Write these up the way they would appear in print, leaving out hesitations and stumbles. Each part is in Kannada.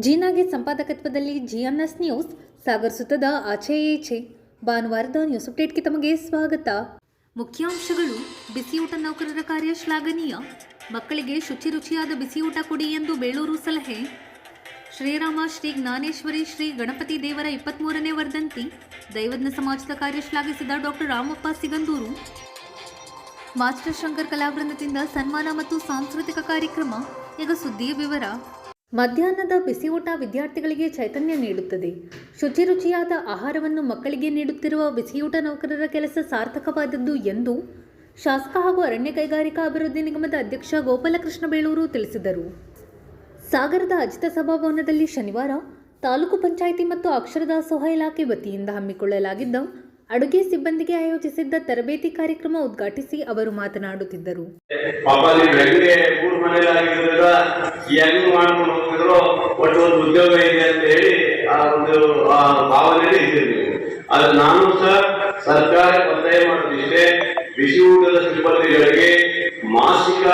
ಜೀನಾಗೆ ಸಂಪಾದಕತ್ವದಲ್ಲಿ ಜಿಎನ್ಎಸ್ ನ್ಯೂಸ್ ಸಾಗರ್ ಸುತ್ತದ ಆಚೆ ಈಚೆ ಭಾನುವಾರದ ನ್ಯೂಸ್ ಅಪ್ಡೇಟ್ಗೆ ತಮಗೆ ಸ್ವಾಗತ. ಮುಖ್ಯಾಂಶಗಳು. ಬಿಸಿಯೂಟ ನೌಕರರ ಕಾರ್ಯ ಶ್ಲಾಘನೀಯ. ಮಕ್ಕಳಿಗೆ ಶುಚಿರುಚಿಯಾದ ಬಿಸಿಯೂಟ ಕೊಡಿ ಎಂದು ಬೇಳೂರು ಸಲಹೆ. ಶ್ರೀರಾಮ ಶ್ರೀ ಜ್ಞಾನೇಶ್ವರಿ ಶ್ರೀ ಗಣಪತಿ ದೇವರ 23ನೇ ವರ್ಧಂತಿ. ದೈವಜ್ಞ ಸಮಾಜದ ಕಾರ್ಯ ಶ್ಲಾಘಿಸಿದ ಡಾಕ್ಟರ್ ರಾಮಪ್ಪ ಸಿಗಂದೂರು. ಮಾಸ್ಟರ್ ಶಂಕರ್ ಕಲಾವೃಂದದಿಂದ ಸನ್ಮಾನ ಮತ್ತು ಸಾಂಸ್ಕೃತಿಕ ಕಾರ್ಯಕ್ರಮ. ಈಗ ಸುದ್ದಿಯ ವಿವರ. ಮಧ್ಯಾಹ್ನದ ಬಿಸಿಯೂಟ ವಿದ್ಯಾರ್ಥಿಗಳಿಗೆ ಚೈತನ್ಯ ನೀಡುತ್ತದೆ. ಶುಚಿರುಚಿಯಾದ ಆಹಾರವನ್ನು ಮಕ್ಕಳಿಗೆ ನೀಡುತ್ತಿರುವ ಬಿಸಿಯೂಟ ನೌಕರರ ಕೆಲಸ ಸಾರ್ಥಕವಾದದ್ದು ಎಂದು ಶಾಸಕ ಹಾಗೂ ಅರಣ್ಯ ಕೈಗಾರಿಕಾ ಅಭಿವೃದ್ಧಿ ನಿಗಮದ ಅಧ್ಯಕ್ಷ ಗೋಪಾಲಕೃಷ್ಣ ಬೇಳೂರು ತಿಳಿಸಿದರು. ಸಾಗರದ ಅಜಿತ ಸಭಾಭವನದಲ್ಲಿ ಶನಿವಾರ ತಾಲೂಕು ಪಂಚಾಯಿತಿ ಮತ್ತು ಅಕ್ಷರದಾಸೋಹ ಇಲಾಖೆ ವತಿಯಿಂದ ಹಮ್ಮಿಕೊಳ್ಳಲಾಗಿದ್ದ ಅಡುಗೆ ಸಿಬ್ಬಂದಿಗೆ ಆಯೋಜಿಸಿದ್ದ ತರಬೇತಿ ಕಾರ್ಯಕ್ರಮ ಉದ್ಘಾಟಿಸಿ ಅವರು ಮಾತನಾಡುತ್ತಿದ್ದರು. ಉದ್ಯೋಗ ಇದೆ ಅಂತ ಹೇಳಿ ಆ ಒಂದು ಭಾವನೆ ಇದ್ದೀರಿ. ಅದು ನಾನು ಸಹ ಸರ್ಕಾರ ಒತ್ತಾಯ ಮಾಡೋದಿಷ್ಟೇ, ಬಿಸಿ ಊಟದ ಸಿಬ್ಬಂದಿಗಳಿಗೆ ಮಾಸಿಕ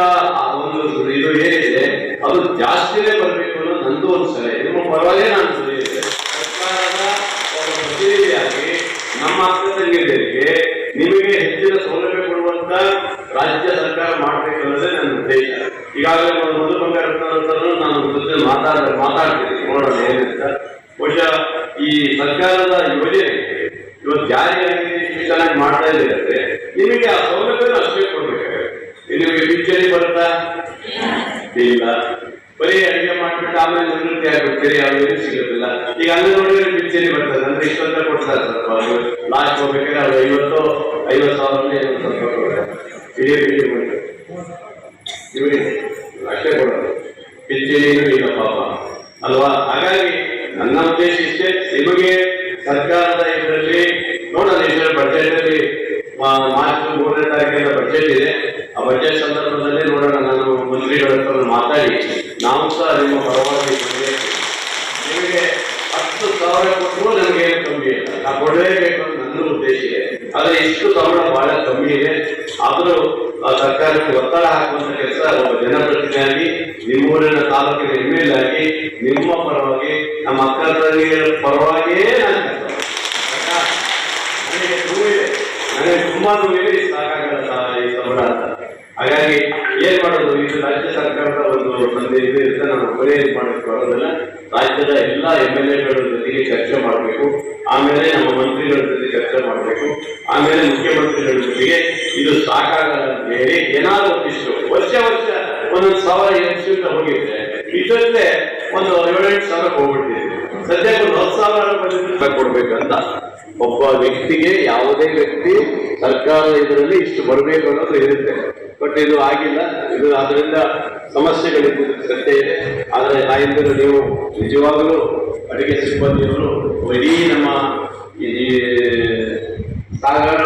ಒಂದು ಇದು ಏನಿದೆ ಅದು ಜಾಸ್ತಿನೇ ಬರಬೇಕು ಅನ್ನೋದು ನಂದು ಒಂದು ಸಲಹೆ. ನಿಮ್ಮ ಪರವಾಗಿ ನಾನು ಸರ್ಕಾರದ ಪ್ರತಿನಿಧಿಯಾಗಿ ನಮ್ಮ ಅಕ್ಕ ತಂಗಿಯರಿಗೆ ನಿಮಗೆ ಹೆಚ್ಚಿನ ಸೌಲಭ್ಯ ಕೊಡುವಂತ ರಾಜ್ಯ ಸರ್ಕಾರ ಮಾಡಬೇಕು ಅನ್ನೋದೇ ನನ್ನ ಉದ್ದೇಶ. ಈಗಾಗಲೇ ಮೊದಲು ಬಂಗಾರ ನಾನು ಮಾತಾಡ್ತೀನಿ, ನೋಡೋಣ ಏನಿಲ್ಲ. ಬಹುಶಃ ಈ ಸರ್ಕಾರದ ಯೋಜನೆ ಇವತ್ತು ಜಾರಿಯಾಗಿ ಚೆನ್ನಾಗಿ ಮಾಡ್ತಾ ಇದ್ರೆ ನಿಮಗೆ ಆ ಸೌಲಭ್ಯ ಅಷ್ಟೇ ಕೊಡ್ಬೇಕಾಗುತ್ತೆ. ನಿಮಗೆ ಪಿಂಚಣಿ ಬರುತ್ತಾ ಇಲ್ಲ, ಬರೀ ಅಡಿಗೆ ಮಾಡ್ಬಿಟ್ಟು ಆಮೇಲೆ ನಿವೃತ್ತಿ ಆಗ್ಬಿಡ್ತೀರಿ, ಅವ್ರಿಗೆ ಸಿಗುತ್ತಿಲ್ಲ. ಈಗ ಅಲ್ಲಿ ನೋಡಿದ್ರೆ ಪಿಂಚಣಿ ಬರ್ತದೆ ಅಂದ್ರೆ ಇಷ್ಟೊಂತ ಕೊಡ್ತಾರೆ. ಸ್ವಲ್ಪ ಲಾಸ್ಟ್ ಹೋಗ್ಬೇಕಾದ್ರೆ ಅವ್ರು 50,000 ಇವರಿಗೆ ಅಷ್ಟೇ ಕೊಡೋದು, ಪಿಂಚಣಿನೂ ಇಲ್ಲ ಪಾಪ ಅಲ್ವಾ. ಹಾಗಾಗಿ ನನ್ನ ಉದ್ದೇಶ ಇಷ್ಟೇ, ನಿಮಗೆ ಸರ್ಕಾರದ ಇದರಲ್ಲಿ ನೋಡೋಣ, ಇದರ ಬಜೆಟ್ ಅಲ್ಲಿ ಮಾರ್ಚ್ 3ನೇ ತಾರೀಕಿನ ಬಜೆಟ್ ಇದೆ. ಆ ಬಜೆಟ್ ಸಂದರ್ಭದಲ್ಲಿ ನೋಡೋಣ, ನಾನು ಮಂತ್ರಿಗಳ ಹತ್ರ ಮಾತಾಡಿ ನಾವು ಸಹ ನಿಮ್ಮ ಪರವಾಗಿ ನಿಮಗೆ 10,000 ಕೊಟ್ಟರು ನನಗೆ ಕಮ್ಮಿ ಇಲ್ಲ, ನಾ ಕೊಡಲೇಬೇಕು ಅಂತ ನನ್ನ ಉದ್ದೇಶ ಇದೆ. ಆದರೆ ಇಷ್ಟು ಸಂಬಳ ಬಹಳ ಕಮ್ಮಿ ಇದೆ. ಆದರೂ ಸರ್ಕಾರಕ್ಕೆ ಒತ್ತಡ ಹಾಕುವಂತ ಕೆಲಸ ಒಬ್ಬ ಜನಪ್ರತಿನಿಧಿಯಾಗಿ ನಿಮ್ಮೂರಿನ ತಾಲೂಕಿನ MLA ಆಗಿ ನಿಮ್ಮ ಪರವಾಗಿ ನಮ್ಮ ಅಕ್ಕ ತಂಗಿಯರ ಪರವಾಗಿಯೇ ನನಗೆ ನೋವಿದೆ, ನನಗೆ ತುಂಬಾ ನೋವಿದೆ. ಸಾಕಾಗಲ್ಲ ಈ ಸಂಬಳ ಅಂತ. ಹಾಗಾಗಿ ಏನ್ ಮಾಡೋದು, ಇದು ರಾಜ್ಯ ಸರ್ಕಾರದ ಒಂದು ಸಂದೇಶ ಇರುತ್ತೆ. ನಾವು ಬರೀ ಮಾಡಕ್ಕೆ ಬರೋದಿಲ್ಲ. ರಾಜ್ಯದ ಎಲ್ಲ MLAಗಳ ಜೊತೆಗೆ ಚರ್ಚೆ ಮಾಡಬೇಕು, ಆಮೇಲೆ ನಮ್ಮ ಮಂತ್ರಿಗಳ ಜೊತೆ ಚರ್ಚೆ ಮಾಡಬೇಕು, ಆಮೇಲೆ ಮುಖ್ಯಮಂತ್ರಿಗಳ ಜೊತೆಗೆ ಇದು ಸಾಕಾಗಲ್ಲ ಅಂತ ಹೇಳಿ ಏನಾದ್ರು ಇಷ್ಟು ವರ್ಷ 1,000 ಎನ್ಶೂಟ್ ಹೋಗಿದ್ರೆ ಇದರಲ್ಲೇ ಒಂದು 7-8 ಸಾವಿರ ಹೋಗ್ಬಿಟ್ಟಿದೆ. ಸದ್ಯಕ್ಕೆ ಒಂದು 10,000 ಕೊಡ್ಬೇಕಂತ ಒಬ್ಬ ವ್ಯಕ್ತಿಗೆ, ಯಾವುದೇ ವ್ಯಕ್ತಿ ಸರ್ಕಾರದ ಇದರಲ್ಲಿ ಇಷ್ಟು ಬರಬೇಕು ಅನ್ನೋದು ಇರುತ್ತೆ. ಬಟ್ ಇದು ಆಗಿಲ್ಲ. ಇದು ಅದರಿಂದ ಸಮಸ್ಯೆಗಳಿದ್ದು ಸತ್ಯ ಇದೆ. ಆದರೆ ತಾಯಿಂದರು ನೀವು ನಿಜವಾಗಲೂ ಅಡುಗೆ ಸಿಬ್ಬಂದಿಯವರು ಇಡೀ ನಮ್ಮ ಈ ಸಾಗರ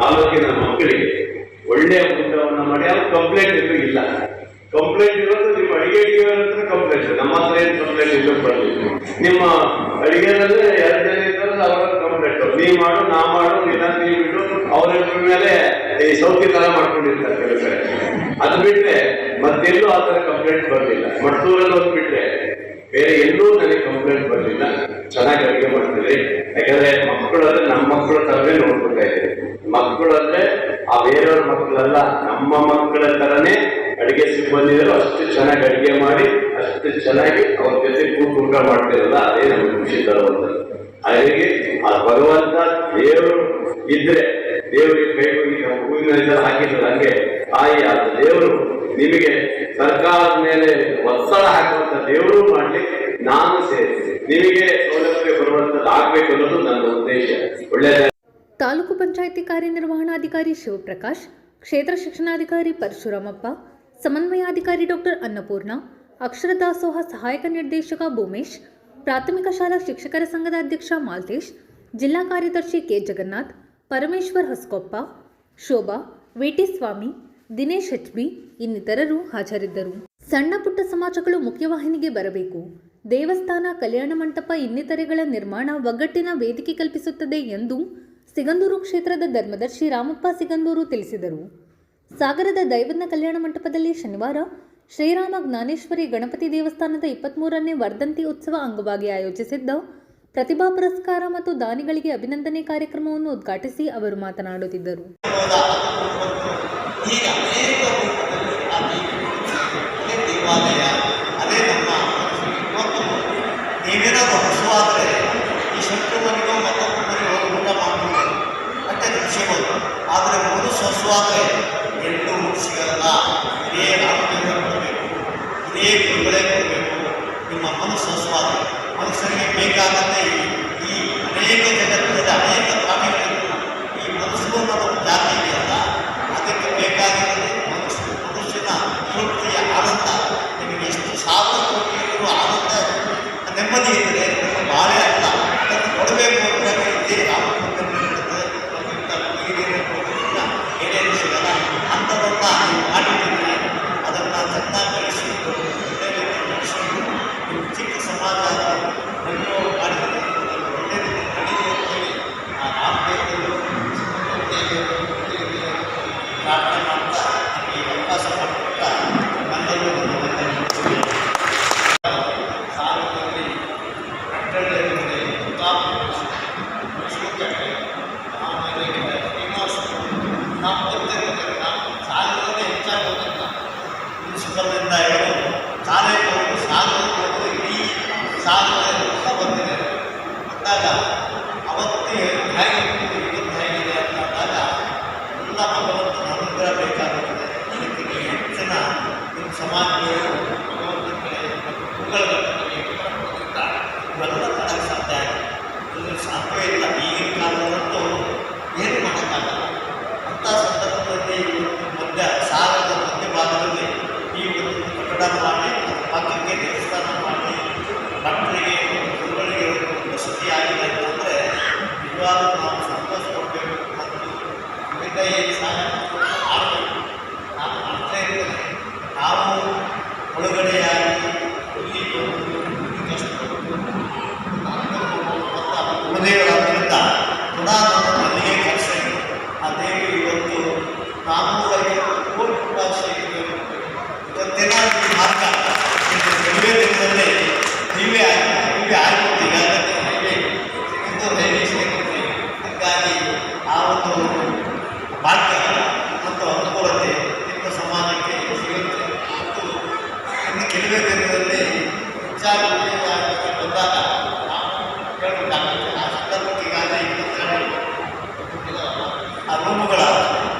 ತಾಲೂಕಿನ ಮಕ್ಕಳಿಗೆ ಒಳ್ಳೆಯ ಊಟವನ್ನು ಮಾಡಿ ಅವ್ರು ಕಂಪ್ಲೇಂಟ್ ಇಲ್ಲ. ಕಂಪ್ಲೇಂಟ್ ಇರೋದು ನಿಮ್ಮ ಅಡಿಗೆ ಹತ್ರ ಕಂಪ್ಲೇಂಟ್, ನಮ್ಮ ಹತ್ರ ಏನು ಕಂಪ್ಲೇಂಟ್ ಇಲ್ಲ ಬರಲಿಲ್ಲ. ನಿಮ್ಮ ಅಡಿಗೆನಲ್ಲಿ 2 ಜನ ಇದ್ದಾರೆ, ಅವರ ಕಂಪ್ಲೇಂಟ್ ನೀವು ಮಾಡು ನಾ ಮಾಡು ಇಲ್ಲ ನೀವು ಬಿಡು ಅವ್ರ ಮೇಲೆ ಈ ಸೌಖ್ಯ ತರ ಮಾಡ್ಕೊಂಡಿರ್ತಾರೆ ಕೆಲವು ಕಡೆ. ಅದು ಬಿಟ್ರೆ ಮತ್ತೆಲ್ಲೂ ಆ ಥರ ಕಂಪ್ಲೇಂಟ್ ಬರಲಿಲ್ಲ. ಮಟ್ಟೂರಲ್ಲಿ ಒಂದು ಬಿಟ್ರೆ ಬೇರೆ ಎಲ್ಲೂ ನನಗೆ ಕಂಪ್ಲೇಂಟ್ ಬರಲಿಲ್ಲ. ಚೆನ್ನಾಗಿ ಅಡುಗೆ ಮಾಡ್ತೀರಿ. ಯಾಕಂದ್ರೆ ಮಕ್ಕಳು ಅಂದ್ರೆ ನಮ್ಮ ಮಕ್ಕಳ ತರವೇ ನೋಡ್ಕೊತಾ ಇದ್ದೀವಿ. ಮಕ್ಕಳು ಅಂದ್ರೆ ಆ ಬೇರೆಯವ್ರ ಮಕ್ಕಳಲ್ಲ, ನಮ್ಮ ಮಕ್ಕಳ ತರನೇ ಅಡಿಗೆ ಸಿಬ್ಬಂದಿಗಳು ಅಷ್ಟು ಚೆನ್ನಾಗಿ ಅಡಿಗೆ ಮಾಡಿ ಅಷ್ಟು ಚೆನ್ನಾಗಿ ಅವ್ರ ಜೊತೆ ಊಟ ಮಾಡ್ತಿರಲ್ಲ, ಅದೇ ನಮಗೆ ಖುಷಿ ತರುವಂಥದ್ದು. ಹಾಗಾಗಿ ಆ ಭಗವಂತ ದೇವರು ಇದ್ರೆ ದೇವರಿಗೆ ಬೇಕು. ಈಗ ಹೂವಿನ ಹಾಕಿದ್ರು ಹಂಗೆ ತಾಯಿ ಆದ ದೇವರು ನಿಮಗೆ ಸರ್ಕಾರದ ಮೇಲೆ ಒತ್ತಡ ಹಾಕುವಂತ ದೇವರು ಮಾಡ್ಲಿ ನಾನು ಸೇರಿ ನಿಮಗೆ ಸೌಲಭ್ಯ ಬರುವಂತದ್ದು ಆಗ್ಬೇಕು ಅನ್ನೋದು ನನ್ನ ಉದ್ದೇಶ. ಒಳ್ಳೆಯದ. ತಾಲೂಕು ಪಂಚಾಯಿತಿ ಕಾರ್ಯನಿರ್ವಹಣಾಧಿಕಾರಿ ಶಿವಪ್ರಕಾಶ್, ಕ್ಷೇತ್ರ ಶಿಕ್ಷಣಾಧಿಕಾರಿ ಪರಶುರಾಮಪ್ಪ, ಸಮನ್ವಯಾಧಿಕಾರಿ ಡಾಕ್ಟರ್ ಅನ್ನಪೂರ್ಣ, ಅಕ್ಷರದಾಸೋಹ ಸಹಾಯಕ ನಿರ್ದೇಶಕ ಭೂಮೇಶ್, ಪ್ರಾಥಮಿಕ ಶಾಲಾ ಶಿಕ್ಷಕರ ಸಂಘದ ಅಧ್ಯಕ್ಷ ಮಾಲ್ತೇಶ್, ಜಿಲ್ಲಾ ಕಾರ್ಯದರ್ಶಿ ಕೆ ಜಗನ್ನಾಥ್, ಪರಮೇಶ್ವರ್ ಹೊಸಕೊಪ್ಪ, ಶೋಭಾ, ವಿಟಿ ಸ್ವಾಮಿ, ದಿನೇಶ್ HB ಇನ್ನಿತರರು ಹಾಜರಿದ್ದರು. ಸಣ್ಣ ಪುಟ್ಟ ಸಮಾಜಗಳು ಮುಖ್ಯವಾಹಿನಿಗೆ ಬರಬೇಕು. ದೇವಸ್ಥಾನ, ಕಲ್ಯಾಣ ಮಂಟಪ ಇನ್ನಿತರೆಗಳ ನಿರ್ಮಾಣ ಒಗ್ಗಟ್ಟಿನ ವೇದಿಕೆ ಕಲ್ಪಿಸುತ್ತದೆ ಎಂದು ಸಿಗಂದೂರು ಕ್ಷೇತ್ರದ ಧರ್ಮದರ್ಶಿ ರಾಮಪ್ಪ ಸಿಗಂದೂರು ತಿಳಿಸಿದರು. ಸಾಗರದ ದೈವಜ್ಞ ಕಲ್ಯಾಣ ಮಂಟಪದಲ್ಲಿ ಶನಿವಾರ ಶ್ರೀರಾಮ ಜ್ಞಾನೇಶ್ವರಿ ಗಣಪತಿ ದೇವಸ್ಥಾನದ 23ನೇ ವರ್ಧಂತಿ ಉತ್ಸವ ಅಂಗವಾಗಿ ಆಯೋಜಿಸಿದ್ದ ಪ್ರತಿಭಾ ಪುರಸ್ಕಾರ ಮತ್ತು ದಾನಿಗಳಿಗೆ ಅಭಿನಂದನೆ ಕಾರ್ಯಕ್ರಮವನ್ನು ಉದ್ಘಾಟಿಸಿ ಅವರು ಮಾತನಾಡುತ್ತಿದ್ದರು. ಆದರೆ ಮೊದಲು ಸ್ವಸ್ವಾದರೆ ಎಲ್ಲೂ ಸಿಗಲ್ಲ. ಇದೇ ರಾಮದೇವರ ಕೊಡಬೇಕು, ಇದೇ ಗುರುಗಳೇ ಕೊಡಬೇಕು. ನಿಮ್ಮ ಮನಸ್ಸು ಸ್ವಸ್ವಾದ ಮನುಷ್ಯನಿಗೆ ಬೇಕಾದಂತೆ ಈ ಅನೇಕ ಜಗತ್ತಿನಲ್ಲಿ ಅನೇಕ ಪ್ರಾಣಿಗಳಿವೆ. ಈ ಮನಸ್ಸು ಅನ್ನೋದು ಜಾತಿ ಇದೆಯಲ್ಲ, ಅದಕ್ಕೆ ಬೇಕಾಗಿರೋದು ಮನುಷ್ಯನ ತೃಪ್ತಿಯ ಆನಂದ. ನಿಮಗೆ ಎಷ್ಟು ಸಾವಿರ ಕೋಟಿ ಇರುವ ಆನಂದ ನೆಮ್ಮದಿ ಇದ್ದರೆ ನಿಮ್ಮ ಬಾಳೆ ಅಲ್ಲ. ಅದನ್ನು ಕೊಡಬೇಕು ಅಂದಾಗ ಇದೇ ರಾಮಕೃಷ್ಣ ಏನೇನು ಸಿಗಲ್ಲ ಅಂಥದನ್ನು ನೀವು ಮಾಡಿದ್ದೀರಿ. ಅದನ್ನು ಚೆನ್ನಾಗಿ ಬೆಳೆಸಿಕೊಂಡು ಒಳ್ಳೆಯ ರೀತಿ ಬೆಳೆಸಿಕೊಂಡು ನೀವು ಚಿಕ್ಕ ಸಮಾಜ ಎಲ್ಲೋ ಮಾಡಿದರೆ ಒಳ್ಳೆಯ ರೀತಿ ನಡೀಲಿ ಅಂತೇಳಿ ಆ ರಾಮದೇವರು ಪ್ರಾರ್ಥನೆ ಮಾಡ್ತಾ ನಮಗೆ ಅವಕಾಶ ಮಾಡಿಕೊಟ್ಟ ನನ್ನೆಲ್ಲರೂ ಸಾಲದಲ್ಲಿ ಕಟ್ಟಡದಲ್ಲಿ ನಾವು ಗೊತ್ತಿರ್ತೇವೆ. ನಾವು ಸಾಲದಲ್ಲೇ ಹೆಚ್ಚಾಗಿ ಹೋಗಿಲ್ಲ. ಮುನ್ಸಿಪಲ್ನಿಂದ ಹಿಡಿದು ಶಾಲೆಗೆ ಹೋಗಿ ಸಾಲಕ್ಕೆ ಹೋಗಿ ಇಡೀ ಸಾಲದಲ್ಲಿ ಬಂದಿದೆ ಅಂದಾಗ ಅವತ್ತೇ ಹೇಗಿತ್ತು ಇವತ್ತು ಹೇಗಿದೆ ಅಂತಾದಾಗ ಎಲ್ಲ ಭಗವಂತನ ಅನುಗ್ರಹ ಬೇಕಾಗುತ್ತದೆ. ಇದಕ್ಕೆ ಹೆಚ್ಚಿನ ನಿಮ್ಮ ಸಮಾಜಗಳು ಭಗವಂತನ ಕಡೆ ಗುರುಗಳ ಕಡೆ ಇವೆಲ್ಲ ಮಾಡಕ್ಕೆ ಸಾಧ್ಯ ಆಗಿದೆ. ಇಲ್ಲಿ ಸಾಧ್ಯವೇ ಇಲ್ಲ. ಈಗಿನ ಕಾಲದಲ್ಲಂತೂ ಏನು ಮಾಡೋಕ್ಕಾಗಲ್ಲ. ಅಂಥ ಸಂದರ್ಭದಲ್ಲಿ ಮಧ್ಯ ಸಾಗರದ ಮಧ್ಯಭಾಗದಲ್ಲಿ ಈ ಒಂದು ಕಟ್ಟಡ ಮಾಡಿ ಅದರ ಪಕ್ಕಕ್ಕೆ ದೇವಸ್ಥಾನ ಮಾಡಿ ಭಕ್ತರಿಗೆ ಗುರುಗಳಿಗೆ ವಸತಿ ಆಗಿದೆ ಅಂತಂದರೆ ನಿಜವಾಗ್ಲೂ ನಾವು ಸಂತೋಷ ಕೊಡಬೇಕು ಮತ್ತು ಉಳಿತಾಯ ಸಾಗಬೇಕು ಆಗಬೇಕು. ನಾನು ಮಾಡ್ತಾ ಇರ್ತೇನೆ. ನಾವು ಒಳಗಡೆಯಾಗಿ ಇಲ್ಲಿ ಕುಲದೇವರಾದ್ರಿಂದ ಪುನಃ ನಮ್ಮ ಅಲ್ಲಿಗೆ ಕೆಲಸ ಇದೆ. ಆ ದೇವಿ ಇವತ್ತು 450 ಕೋಟಿ ರೂಪಾಯಿ ಸಿಗಬೇಕು. ಇವತ್ತೇನ ಈ ಮಾರ್ಗ ರೈಲ್ವೆ ದಿನದಲ್ಲಿ ನೀವೇ ಆಗಿಬಿಟ್ಟು ಈಗಾಗಲೇ ಹೈವೇ ಸಿಗಂದೂರು ಹೈವೇ ಸಿಗುತ್ತೆ. ಹಾಗಾಗಿ ಆ ಒಂದು ಭಾಗ್ಯ ಮತ್ತು ಅನುಕೂಲತೆ ನಿಮ್ಮ ಸಮಾಜಕ್ಕೆ ಸಿಗುತ್ತೆ. ಮತ್ತು ಇನ್ನು ಕೆಲವೇ ದಿನದಲ್ಲಿ ಹೆಚ್ಚಾಗಿ ಬಂದಾಗ ನಾವು ಹೇಳಬೇಕಾಗುತ್ತೆ. ಆ ಸಂದರ್ಭಕ್ಕೆ ಈಗಾಗಲೇ ಆ ರೂಮುಗಳ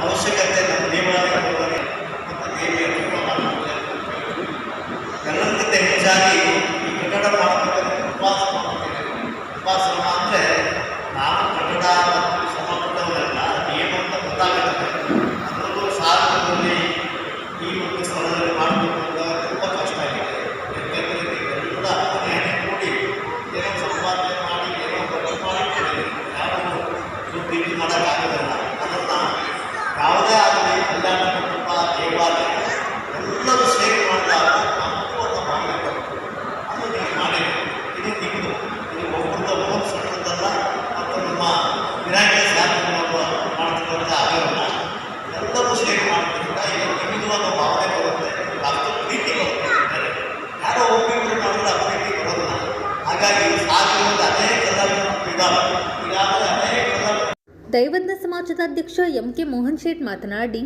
ಅವಶ್ಯಕತೆ ನಮ್ಮ ದೇವಾಲಯಗಳಲ್ಲಿ ಮತ್ತು ದೇವಿಯ ಎಲ್ಲಕ್ಕಿಂತ ಹೆಚ್ಚಾಗಿ ಈ ಕಟ್ಟಡ ಮಾಡಬೇಕಂದ್ರೆ ಉಪವಾಸ ಮಾಡ್ತೇವೆ. ಉಪವಾಸ ಅಂದರೆ ನಾವು ಕಟ್ಟಡ ಮತ್ತು ಶ್ರಮಪಟ್ಟವರೆಲ್ಲ ಏನು ಅಂತ ಗೊತ್ತಾಗುತ್ತೆ. ಅದರಲ್ಲೂ ಸಾಗರದಲ್ಲಿ ಈ ಒಂದು ಸ್ಥಳದಲ್ಲಿ ಮಾಡಬೇಕು ಅಂತ ತುಂಬ ಕಷ್ಟ ಆಗಿದೆ. ಯಾಕೆಂದರೆ ಎಲ್ಲ ಮನೆಯನ್ನೇ ಕೂಡಿ ಏನೋ ಸಂಪಾದನೆ ಮಾಡಿ ಏನೋ ಖರ್ಚು ಮಾಡಿ ಯಾರು ದುಡ್ಡು ಇದು ಮಾಡೋಕ್ಕಾಗೋದಿಲ್ಲ. ಅದನ್ನು ಯಾವುದೇ ಆಗಲಿ ಕಲ್ಯಾಣ ಮಂಟಪ ದೇವಾಲಯ ಎಲ್ಲರೂ ಸೇವೆ ಮಾಡಿದಾಗ ಅನುಕೂಲವನ್ನು ಮಾಡಬೇಕು. ಅದು ನೀವು ಮಾಡಿರಿ. ಇದು ನಿಮ್ಮದು. ಇದು ಒಬ್ಬರದ ಓನ್ ಸಣ್ಣದಲ್ಲ ಮತ್ತು ನಮ್ಮ ವಿನಾಯಕ ಶಾಸ್ತ್ರವನ್ನು ಮಾಡ್ತಕ್ಕಂಥ ಆಗಿರಲ್ಲ. ಎಲ್ಲರೂ ಸೇವೆ ಮಾಡೋದ್ರಿಂದ ಇದು ನಿಮ್ಮದು ಅನ್ನೋ ಭಾವನೆ ಬರುತ್ತೆ. ಅಷ್ಟು ಪ್ರೀತಿ ಬರುತ್ತೆ. ಯಾರೋ ಒಬ್ಬಿಬ್ಬರು ಮಾಡಿದ್ರೆ ಆ ಪ್ರೀತಿ ಬರೋದಿಲ್ಲ. ಹಾಗಾಗಿ ಸಾಗಿರೋದು ಅನೇಕ ಇದಾವೆ. ಈಗಾಗಲೇ ಅನೇಕ ದೈವಜ್ಞ ಸಮಾಜದ ಅಧ್ಯಕ್ಷ ಎಂ.ಕೆ. ಮೋಹನ್ ಶೇಟ್ ಮಾತನಾಡಿ,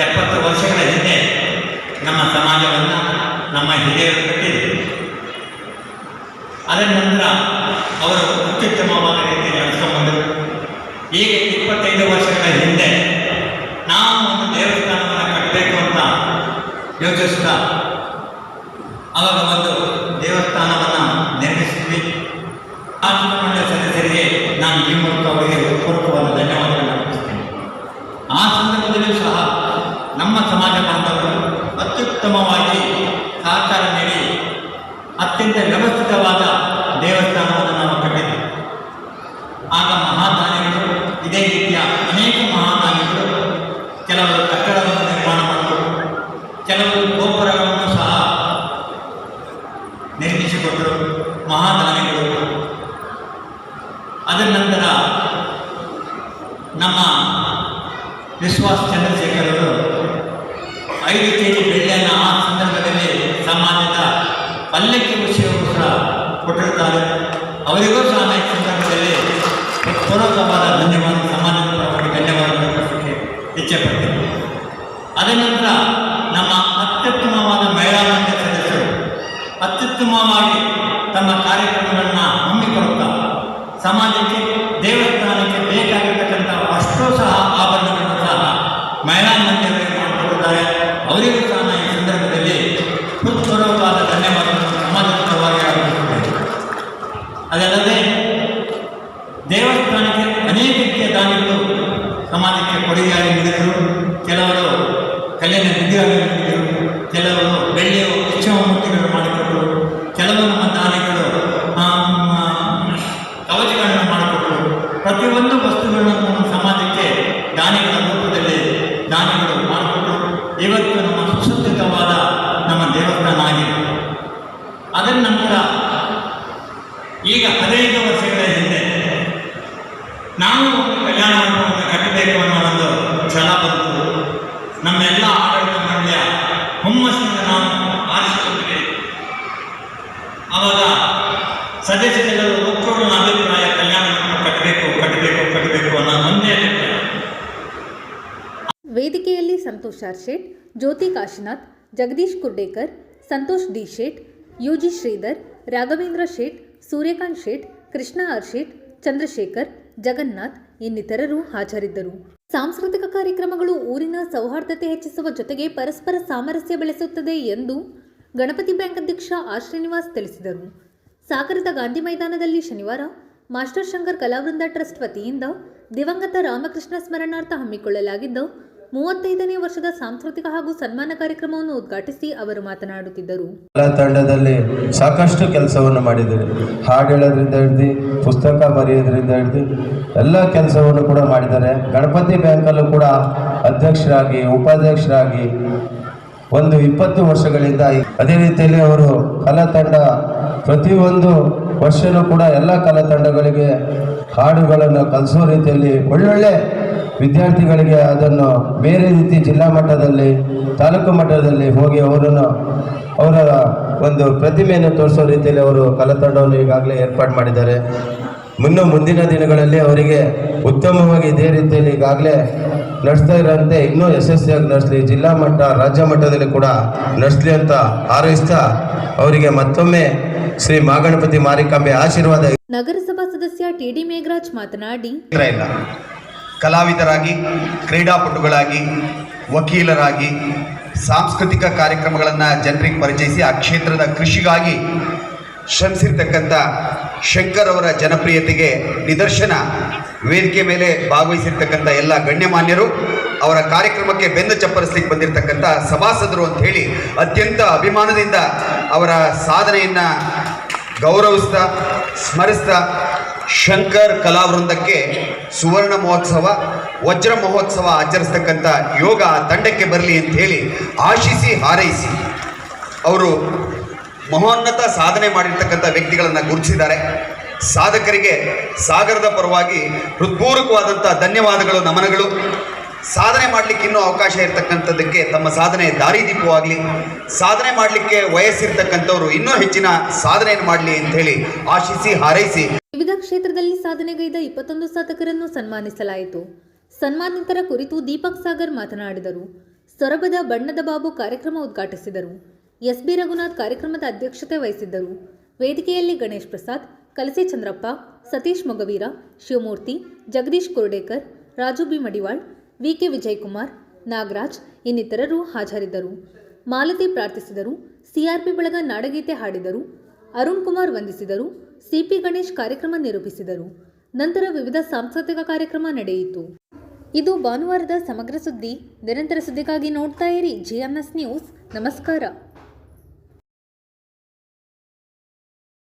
70 ವರ್ಷಗಳ ಹಿಂದೆ ನಮ್ಮ ಸಮಾಜವನ್ನು ನಮ್ಮ ಹಿರಿಯರು ಕಟ್ಟಿದರು. ಅದರ ನಂತರ ಅವರು ಅತ್ಯುತ್ತಮವಾದ ರೀತಿಯಲ್ಲಿ ನಡೆಸ್ಕೊಂಡ್ಬಂದರು. ಈಗ 25 ವರ್ಷಗಳ ಹಿಂದೆ ನಾವು ಒಂದು ದೇವಸ್ಥಾನವನ್ನು ಕಟ್ಟಬೇಕು ಅಂತ ಯೋಚಿಸ್ತಾ ಅವಾಗ ಒಂದು ದೇವಸ್ಥಾನವನ್ನು ನಿರ್ಮಿಸಿದ್ವಿ. ಆ ಮಂಡಳ ಸದಸ್ಯರಿಗೆ ನಾನು ಈ ಮೂಲಕ ಅವರಿಗೆ ಪೂರ್ವಕವಾದ ಧನ್ಯವಾದಗಳನ್ನು ಅರ್ಪಿಸ್ತೇನೆ. ಆ ಸಂದರ್ಭದಲ್ಲೂ ಸಹ ನಮ್ಮ ಸಮಾಜ ಬಾಂಧವರು ಅತ್ಯುತ್ತಮವಾಗಿ ಸಹಕಾರ ನೀಡಿ ಅತ್ಯಂತ ವ್ಯವಸ್ಥಿತವಾದ ದೇವಸ್ಥಾನವನ್ನು ನಾವು ಕಟ್ಟಿದ್ದೇವೆ. ಆಗ ಮಹಾದಾನಿಗಳು ಇದೇ ರೀತಿಯ ಅನೇಕ ಮಹಾದಾನಿಗಳು ಕೆಲವರು ಕಟ್ಟಡವನ್ನು ನಿರ್ಮಾಣ ಮಾಡಿದರು, ಕೆಲವರು ಗೋಪುರಗಳನ್ನು ಸಹ ನಿರ್ಮಿಸಿಕೊಟ್ಟರು ಮಹಾದಾನಿಗಳು. ಅದರ ನಂತರ ನಮ್ಮ ವಿಶ್ವಾಸ್ ಚಂದ್ರಶೇಖರ್ ಅವರು 5 kg ಬೆಳ್ಳಿಯನ್ನು ಆ ಸಂದರ್ಭದಲ್ಲಿ ಸಮಾಜದ ಪಲ್ಲಕ್ಕಿ ವಿಷಯವೂ ಸಹ ಕೊಟ್ಟಿರುತ್ತಾರೆ. ಅವರಿಗೂ ಸಹ ಈ ಸಂದರ್ಭದಲ್ಲಿ ಪೂರ್ವಕವಾದ ಧನ್ಯವಾದ ಸಮಾಜದ ಪರವಾಗಿ ಧನ್ಯವಾದಗಳನ್ನು ಕೊಡಲಿಕ್ಕೆ ಇಚ್ಛೆಪಡ್ತೀನಿ. ಅದ ನಂತರ ನಮ್ಮ ಅತ್ಯುತ್ತಮವಾದ ಮಹಿಳಾ ಮಂಡಳಿ ಸದಸ್ಯರು ಅತ್ಯುತ್ತಮವಾಗಿ ತಮ್ಮ ಕಾರ್ಯಕ್ರಮಗಳನ್ನು ಹಮ್ಮಿಕೊಳ್ಳುತ್ತಾ ಸಮಾಜಕ್ಕೆ ದೇವಸ್ಥಾನಕ್ಕೆ ಬೇಕಾಗಿರ್ತಕ್ಕಂಥ ಅಷ್ಟೂ ಸಹ ಆಭರಣಗಳನ್ನು ಸಹ ಮಹಿಳಾ ಮಂಡಳಿಗಳಿಗೆ ಮಾಡಿಕೊಡುತ್ತಾರೆ. ಅವರಿಗೂ ಸಹ ಈ ಸಂದರ್ಭದಲ್ಲಿ ಹೃತ್ಪೂರ್ವಕವಾದ ಧನ್ಯವಾದಗಳನ್ನು ಸಮಾಜದ ಪರವಾಗಿ ಅರ್ಪಿಸುತ್ತೇವೆ. ಅದಲ್ಲದೆ ದೇವಸ್ಥಾನಕ್ಕೆ ಅನೇಕ ರೀತಿಯ ದಾನಿಗಳು ಸಮಾಜಕ್ಕೆ ಕೊಡುಗೆಯಾಗಿ ನೀಡಿದರು. ಕೆಲವರು ಕಲ್ಲಿನ ವಿಗ್ರಹಗಳನ್ನು ನೀಡಿದರು, ಕೆಲವರು ಬೆಳ್ಳಿಯ ಉತ್ಸವ ಮೂರ್ತಿಗಳನ್ನು ಮಾಡಿಕೊಟ್ಟರು, ಕೆಲವು ನಮ್ಮ ದಾನಿಗಳು ಕವಚಗಳನ್ನು ಮಾಡಿಕೊಟ್ಟರು. ಪ್ರತಿಯೊಂದು ವಸ್ತುಗಳನ್ನು ನಮ್ಮ ಸಮಾಜಕ್ಕೆ ದಾನಿಗಳ ರೂಪದಲ್ಲಿ ದಾನಿಗಳು ಮಾಡಿಕೊಟ್ಟರು. ಇವತ್ತು ನಮ್ಮ ಸುಸಜ್ಜಿತವಾದ ನಮ್ಮ ದೇವಸ್ಥಾನ ಆಗಿದೆ. ಅದರ ನಂತರ ಈಗ 15 ವರ್ಷಗಳ ಹಿಂದೆ ನಾವು ಒಂದು ಕಲ್ಯಾಣ ಮಂಟಪವನ್ನು ಕಟ್ಟಬೇಕು ಅನ್ನೋ ಒಂದು ಛಲ ಬಂತು. ನಮ್ಮೆಲ್ಲ ಆಡಳಿತ ಮಂಡಳಿಯ ಹುಮ್ಮಸ್ಸಿನಿಂದ ನಾವು ಆರಿಸಿಕೊಂಡ್ವಿ. ಆವಾಗ ಸದಸ್ಯರೆಲ್ಲರೂ ಒಕ್ಕೂಡಿನ ಅಭಿಪ್ರಾಯ ಕಲ್ಯಾಣ ಮಂಟಪ ಕಟ್ಟಬೇಕು ಅನ್ನೋ ಒಂದೇ ಅಭಿಪ್ರಾಯ. ವೇದಿಕೆಯಲ್ಲಿ ಸಂತೋಷ್ ಆರ್ ಶೇಟ್, ಜ್ಯೋತಿ ಕಾಶಿನಾಥ್, ಜಗದೀಶ್ ಕುರ್ಡೇಕರ್, ಸಂತೋಷ್ ಡಿ ಶೇಟ್, ಯುಜಿ ಶ್ರೀಧರ್, ರಾಘವೇಂದ್ರ ಶೇಟ್, ಸೂರ್ಯಕಾಂತ್ ಶೇಟ್, ಕೃಷ್ಣ ಆರ್ ಶೇಟ್, ಚಂದ್ರಶೇಖರ್, ಜಗನ್ನಾಥ್ ಇನ್ನಿತರರು ಹಾಜರಿದ್ದರು. ಸಾಂಸ್ಕೃತಿಕ ಕಾರ್ಯಕ್ರಮಗಳು ಊರಿನ ಸೌಹಾರ್ದತೆ ಹೆಚ್ಚಿಸುವ ಜೊತೆಗೆ ಪರಸ್ಪರ ಸಾಮರಸ್ಯ ಬೆಳೆಸುತ್ತದೆ ಎಂದು ಗಣಪತಿ ಬ್ಯಾಂಕ್ ಅಧ್ಯಕ್ಷ ಆರ್ ಶ್ರೀನಿವಾಸ್ ತಿಳಿಸಿದರು. ಸಾಗರದ ಗಾಂಧಿ ಮೈದಾನದಲ್ಲಿ ಶನಿವಾರ ಮಾಸ್ಟರ್ ಶಂಕರ್ ಕಲಾವೃಂದ ಟ್ರಸ್ಟ್ ವತಿಯಿಂದ ದಿವಂಗತ ರಾಮಕೃಷ್ಣ ಸ್ಮರಣಾರ್ಥ ಹಮ್ಮಿಕೊಳ್ಳಲಾಗಿದ್ದ 35ನೇ ವರ್ಷದ ಸಾಂಸ್ಕೃತಿಕ ಹಾಗೂ ಸನ್ಮಾನ ಕಾರ್ಯಕ್ರಮವನ್ನು ಉದ್ಘಾಟಿಸಿ ಅವರು ಮಾತನಾಡುತ್ತಿದ್ದರು. ಕಲಾ ತಂಡದಲ್ಲಿ ಸಾಕಷ್ಟು ಕೆಲಸವನ್ನು ಮಾಡಿದ್ದಾರೆ. ಹಾಡು ಹೇಳೋದ್ರಿಂದ ಹಿಡಿದು ಪುಸ್ತಕ ಬರೆಯೋದ್ರಿಂದ ಹಿಡಿದು ಎಲ್ಲ ಕೆಲಸವನ್ನು ಕೂಡ ಮಾಡಿದ್ದಾರೆ. ಗಣಪತಿ ಬ್ಯಾಂಕಲ್ಲೂ ಕೂಡ ಅಧ್ಯಕ್ಷರಾಗಿ ಉಪಾಧ್ಯಕ್ಷರಾಗಿ ಒಂದು 20 ವರ್ಷಗಳಿಂದ ಅದೇ ರೀತಿಯಲ್ಲಿ ಅವರು ಕಲಾ ತಂಡ ಪ್ರತಿಯೊಂದು ವರ್ಷವೂ ಕೂಡ ಎಲ್ಲ ಕಲಾ ತಂಡಗಳಿಗೆ ಹಾಡುಗಳನ್ನು ಕಲಿಸೋ ರೀತಿಯಲ್ಲಿ ಒಳ್ಳೊಳ್ಳೆ ವಿದ್ಯಾರ್ಥಿಗಳಿಗೆ ಅದನ್ನು ಬೇರೆ ರೀತಿ ಜಿಲ್ಲಾ ಮಟ್ಟದಲ್ಲಿ ತಾಲೂಕು ಮಟ್ಟದಲ್ಲಿ ಹೋಗಿ ಅವರ ಒಂದು ಪ್ರತಿಮೆಯನ್ನು ತೋರಿಸೋ ರೀತಿಯಲ್ಲಿ ಅವರು ಕಲಾ ತಂಡವನ್ನು ಈಗಾಗಲೇ ಏರ್ಪಾಡು ಮಾಡಿದ್ದಾರೆ. ಮುಂದಿನ ದಿನಗಳಲ್ಲಿ ಅವರಿಗೆ ಉತ್ತಮವಾಗಿ ಇದೇ ರೀತಿಯಲ್ಲಿ ಈಗಾಗಲೇ ನಡೆಸ್ತಾ ಇರೋಂತೆ ಇನ್ನೂ ಯಶಸ್ವಿಯಾಗಿ ನಡೆಸಲಿ, ಜಿಲ್ಲಾ ಮಟ್ಟ ರಾಜ್ಯ ಮಟ್ಟದಲ್ಲಿ ಕೂಡ ನಡೆಸಲಿ ಅಂತ ಹಾರೈಸ್ತಾ ಅವರಿಗೆ ಮತ್ತೊಮ್ಮೆ ಶ್ರೀ ಮಹಾಗಣಪತಿ ಮಾರಿಕಾಂಬೆ ಆಶೀರ್ವಾದ. ನಗರಸಭಾ ಸದಸ್ಯ ಟಿ.ಡಿ. ಮೇಘರಾಜ್ ಮಾತನಾಡಿ, ಕಲಾವಿದರಾಗಿ, ಕ್ರೀಡಾಪಟುಗಳಾಗಿ, ವಕೀಲರಾಗಿ ಸಾಂಸ್ಕೃತಿಕ ಕಾರ್ಯಕ್ರಮಗಳನ್ನು ಜನರಿಗೆ ಪರಿಚಯಿಸಿ ಆ ಕ್ಷೇತ್ರದ ಕೃಷಿಗಾಗಿ ಶ್ರಮಿಸಿರ್ತಕ್ಕಂಥ ಶಂಕರ್ ಅವರ ಜನಪ್ರಿಯತೆಗೆ ನಿದರ್ಶನ ವೇದಿಕೆ ಮೇಲೆ ಭಾಗವಹಿಸಿರ್ತಕ್ಕಂಥ ಎಲ್ಲ ಗಣ್ಯಮಾನ್ಯರು, ಅವರ ಕಾರ್ಯಕ್ರಮಕ್ಕೆ ಬೆನ್ನು ಚಪ್ಪರಿಸಲಿಕ್ಕೆ ಬಂದಿರತಕ್ಕಂಥ ಸಭಾಸದರು ಅಂತ ಹೇಳಿ ಅತ್ಯಂತ ಅಭಿಮಾನದಿಂದ ಅವರ ಸಾಧನೆಯನ್ನು ಗೌರವಿಸ್ತಾ ಸ್ಮರಿಸ್ತಾ ಶಂಕರ್ ಕಲಾವೃಂದಕ್ಕೆ ಸುವರ್ಣ ಮಹೋತ್ಸವ, ವಜ್ರ ಮಹೋತ್ಸವ ಆಚರಿಸ್ತಕ್ಕಂಥ ಯೋಗ ತಂಡಕ್ಕೆ ಬರಲಿ ಅಂತ ಹೇಳಿ ಆಶಿಸಿ ಹಾರೈಸಿ ಅವರು ಮಹೋನ್ನತ ಸಾಧನೆ ಮಾಡಿರ್ತಕ್ಕಂಥ ವ್ಯಕ್ತಿಗಳನ್ನು ಗುರುತಿಸಿದ್ದಾರೆ. ಸಾಧಕರಿಗೆ ಸಾಗರದ ಪರವಾಗಿ ಹೃತ್ಪೂರ್ವಕವಾದಂಥ ಧನ್ಯವಾದಗಳು, ನಮನಗಳು. ಸಾಧನೆ ಮಾಡಲಿಕ್ಕೆ ಇನ್ನೂ ಅವಕಾಶ ಇರತಕ್ಕಂಥದ್ದಕ್ಕೆ ತಮ್ಮ ಸಾಧನೆ ದಾರಿದೀಪವಾಗಲಿ, ಸಾಧನೆ ಮಾಡಲಿಕ್ಕೆ ವಯಸ್ಸಿರ್ತಕ್ಕಂಥವ್ರು ಇನ್ನೂ ಹೆಚ್ಚಿನ ಸಾಧನೆಯನ್ನು ಮಾಡಲಿ ಅಂತ ಹೇಳಿ ಆಶಿಸಿ ಹಾರೈಸಿ ವಿವಿಧ ಕ್ಷೇತ್ರದಲ್ಲಿ ಸಾಧನೆಗೈದ 21 ಸಾಧಕರನ್ನು ಸನ್ಮಾನಿಸಲಾಯಿತು. ಸನ್ಮಾನಿತರ ಕುರಿತು ದೀಪಕ್ ಸಾಗರ್ ಮಾತನಾಡಿದರು. ಸೊರಬದ ಬಣ್ಣದ ಬಾಬು ಕಾರ್ಯಕ್ರಮ ಉದ್ಘಾಟಿಸಿದರು. ಎಸ್.ಬಿ. ರಘುನಾಥ್ ಕಾರ್ಯಕ್ರಮದ ಅಧ್ಯಕ್ಷತೆ ವಹಿಸಿದ್ದರು. ವೇದಿಕೆಯಲ್ಲಿ ಗಣೇಶ್ ಪ್ರಸಾದ್, ಕಲಸೆ ಚಂದ್ರಪ್ಪ, ಸತೀಶ್ ಮೊಗವೀರ, ಶಿವಮೂರ್ತಿ, ಜಗದೀಶ್ ಕುರ್ಡೇಕರ್, ರಾಜು ಬಿ ಮಡಿವಾಳ್, ವಿ.ಕೆ. ವಿಜಯಕುಮಾರ್, ನಾಗರಾಜ್ ಇನ್ನಿತರರು ಹಾಜರಿದ್ದರು. ಮಾಲತಿ ಪ್ರಾರ್ಥಿಸಿದರು. ಸಿಆರ್ಪಿ ಬಳಗ ನಾಡಗೀತೆ ಹಾಡಿದರು. ಅರುಣ್ ಕುಮಾರ್ ವಂದಿಸಿದರು. ಸಿಪಿ ಗಣೇಶ್ ಕಾರ್ಯಕ್ರಮ ನಿರೂಪಿಸಿದರು. ನಂತರ ವಿವಿಧ ಸಾಂಸ್ಕೃತಿಕ ಕಾರ್ಯಕ್ರಮ ನಡೆಯಿತು. ಇದು ಭಾನುವಾರದ ಸಮಗ್ರ ಸುದ್ದಿ. ನಿರಂತರ ಸುದ್ದಿಗಾಗಿ ನೋಡ್ತಾ ಇರಿ GNS ನ್ಯೂಸ್. ನಮಸ್ಕಾರ.